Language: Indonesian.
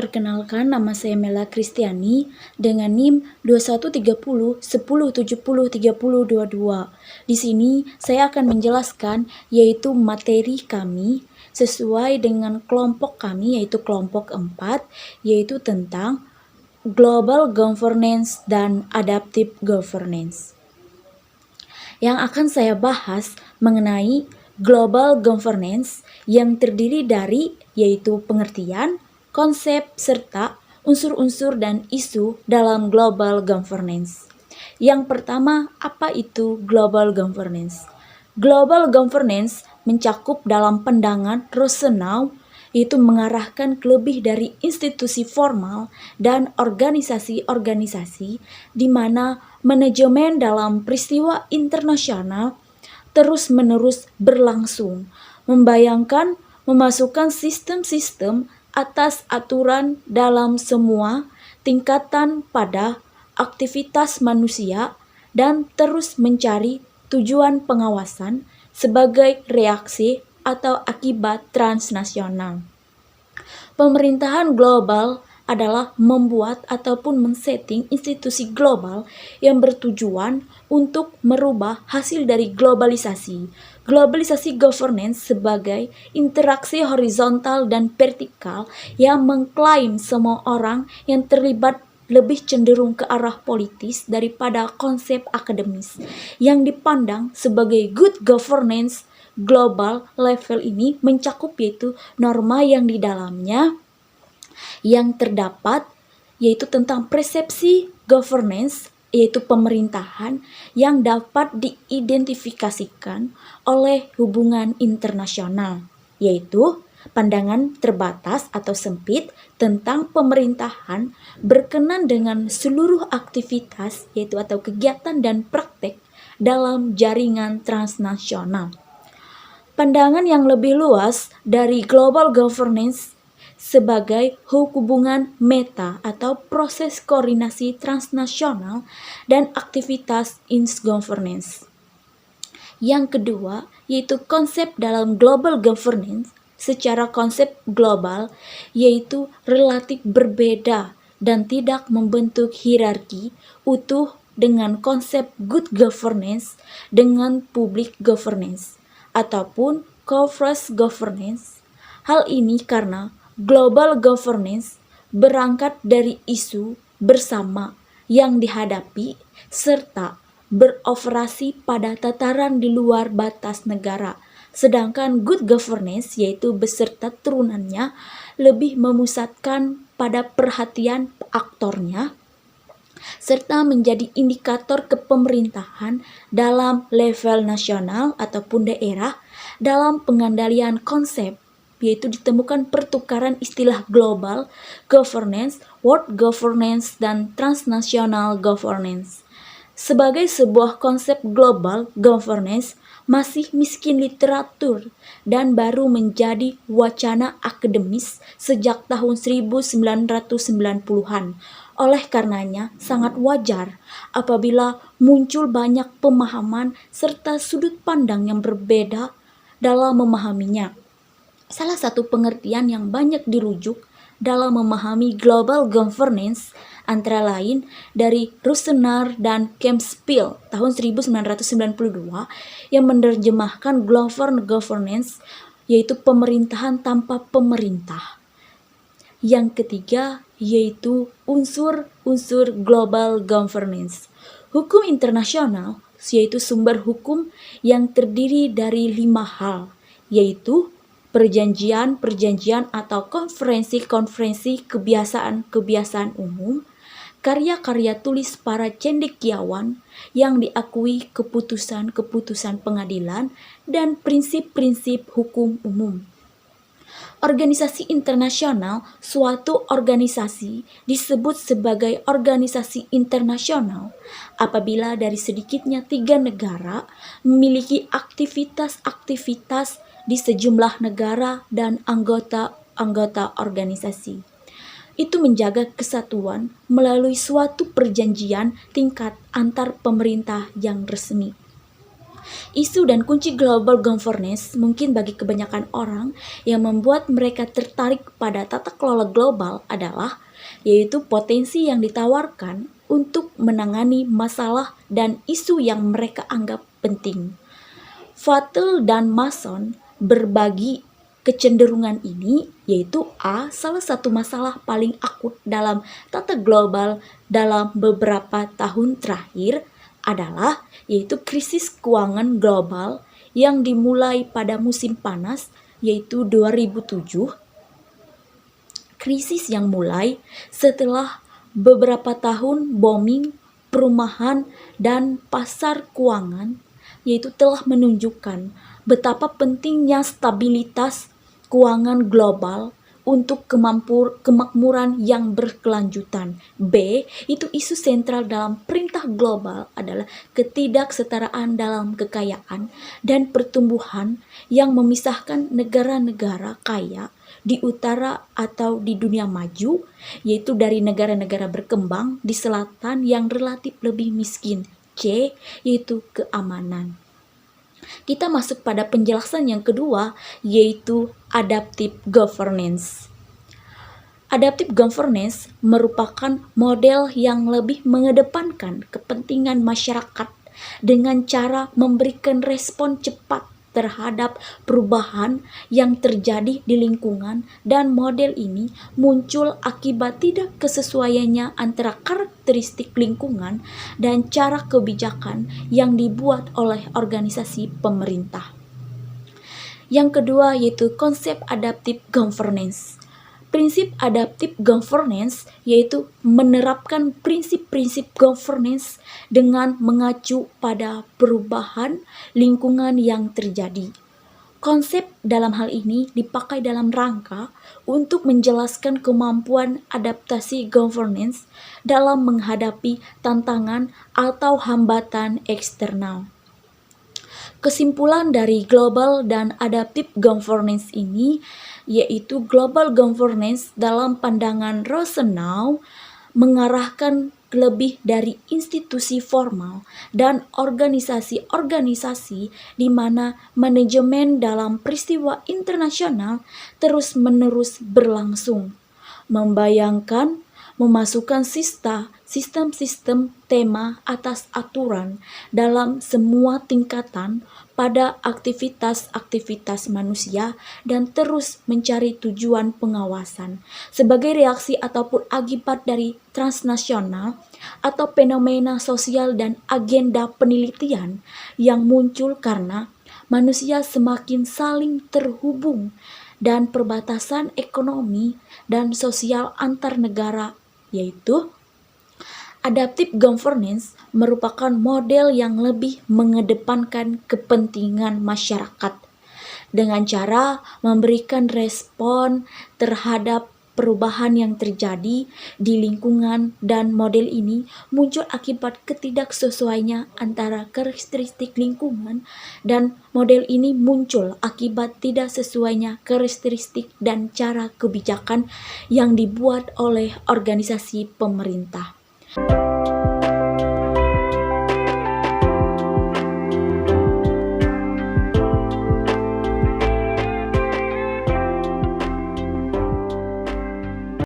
Perkenalkan, nama saya Mela Kristiani dengan NIM 2130 1070 3022. Di sini saya akan menjelaskan yaitu materi kami sesuai dengan kelompok kami yaitu kelompok 4, yaitu tentang Global Governance dan Adaptive Governance. Yang akan saya bahas mengenai Global Governance yang terdiri dari yaitu pengertian, konsep, serta unsur-unsur dan isu dalam Global Governance. Yang pertama, apa itu Global Governance? Global Governance mencakup dalam pandangan Rosenau yaitu mengarahkan ke lebih dari institusi formal dan organisasi-organisasi di mana manajemen dalam peristiwa internasional terus-menerus berlangsung, membayangkan memasukkan sistem-sistem atas aturan dalam semua tingkatan pada aktivitas manusia dan terus mencari tujuan pengawasan sebagai reaksi atau akibat transnasional. Pemerintahan global adalah membuat ataupun men-setting institusi global yang bertujuan untuk merubah hasil dari globalisasi. Globalisasi governance sebagai interaksi horizontal dan vertikal yang mengklaim semua orang yang terlibat lebih cenderung ke arah politis daripada konsep akademis yang dipandang sebagai good governance. Global level ini mencakup yaitu norma yang di dalamnya yang terdapat yaitu tentang persepsi governance yaitu pemerintahan yang dapat diidentifikasikan oleh hubungan internasional, yaitu pandangan terbatas atau sempit tentang pemerintahan berkenan dengan seluruh aktivitas yaitu atau kegiatan dan praktek dalam jaringan transnasional. Pandangan yang lebih luas dari global governance sebagai hubungan meta atau proses koordinasi transnasional dan aktivitas in-governance. Yang kedua, yaitu konsep dalam global governance secara konsep global, yaitu relatif berbeda dan tidak membentuk hierarki utuh dengan konsep good governance dengan public governance ataupun corporate governance. Hal ini karena global governance berangkat dari isu bersama yang dihadapi serta beroperasi pada tataran di luar batas negara. Sedangkan good governance yaitu beserta turunannya lebih memusatkan pada perhatian aktornya serta menjadi indikator kepemerintahan dalam level nasional ataupun daerah dalam pengendalian konsep, yaitu ditemukan pertukaran istilah global governance, world governance, dan transnational governance. Sebagai sebuah konsep global governance masih miskin literatur dan baru menjadi wacana akademis sejak tahun 1990-an. Oleh karenanya, sangat wajar apabila muncul banyak pemahaman serta sudut pandang yang berbeda dalam memahaminya. Salah satu pengertian yang banyak dirujuk dalam memahami global governance antara lain dari Rosenau dan Kempspiel tahun 1992 yang menerjemahkan global governance yaitu pemerintahan tanpa pemerintah. Yang ketiga yaitu unsur-unsur global governance. Hukum internasional yaitu sumber hukum yang terdiri dari 5 hal, yaitu perjanjian-perjanjian atau konferensi-konferensi kebiasaan-kebiasaan umum, karya-karya tulis para cendekiawan yang diakui keputusan-keputusan pengadilan, dan prinsip-prinsip hukum umum. Organisasi internasional, suatu organisasi disebut sebagai organisasi internasional apabila dari sedikitnya 3 negara memiliki aktivitas-aktivitas di sejumlah negara dan anggota-anggota organisasi. Itu menjaga kesatuan melalui suatu perjanjian tingkat antar pemerintah yang resmi. Isu dan kunci global governance mungkin bagi kebanyakan orang yang membuat mereka tertarik pada tata kelola global adalah yaitu potensi yang ditawarkan untuk menangani masalah dan isu yang mereka anggap penting. Vattel dan Mason berbagi kecenderungan ini, yaitu A. Salah satu masalah paling akut dalam tata global dalam beberapa tahun terakhir adalah yaitu krisis keuangan global yang dimulai pada musim panas yaitu 2007. Krisis yang mulai setelah beberapa tahun booming perumahan dan pasar keuangan yaitu telah menunjukkan betapa pentingnya stabilitas keuangan global untuk kemakmuran yang berkelanjutan. B. Itu isu sentral dalam perintah global adalah ketidaksetaraan dalam kekayaan dan pertumbuhan yang memisahkan negara-negara kaya di utara atau di dunia maju, yaitu dari negara-negara berkembang di selatan yang relatif lebih miskin. C. Yaitu keamanan. Kita masuk pada penjelasan yang kedua, yaitu adaptive governance. Adaptive governance merupakan model yang lebih mengedepankan kepentingan masyarakat dengan cara memberikan respon cepat terhadap perubahan yang terjadi di lingkungan, dan model ini muncul akibat tidak kesesuaiannya antara karakteristik lingkungan dan cara kebijakan yang dibuat oleh organisasi pemerintah. Yang kedua yaitu konsep adaptive governance. Prinsip adaptive governance yaitu menerapkan prinsip-prinsip governance dengan mengacu pada perubahan lingkungan yang terjadi. Konsep dalam hal ini dipakai dalam rangka untuk menjelaskan kemampuan adaptasi governance dalam menghadapi tantangan atau hambatan eksternal. Kesimpulan dari global dan adaptive governance ini yaitu global governance dalam pandangan Rosenau mengarahkan lebih dari institusi formal dan organisasi-organisasi di mana manajemen dalam peristiwa internasional terus-menerus berlangsung, membayangkan memasukkan sistem-sistem tema atas aturan dalam semua tingkatan pada aktivitas-aktivitas manusia dan terus mencari tujuan pengawasan sebagai reaksi ataupun akibat dari transnasional atau fenomena sosial dan agenda penelitian yang muncul karena manusia semakin saling terhubung dan perbatasan ekonomi dan sosial antar negara, yaitu adaptive governance merupakan model yang lebih mengedepankan kepentingan masyarakat dengan cara memberikan respon terhadap perubahan yang terjadi di lingkungan, dan model ini muncul akibat ketidaksesuaiannya antara karakteristik lingkungan, dan model ini muncul akibat tidak sesuainya karakteristik dan cara kebijakan yang dibuat oleh organisasi pemerintah.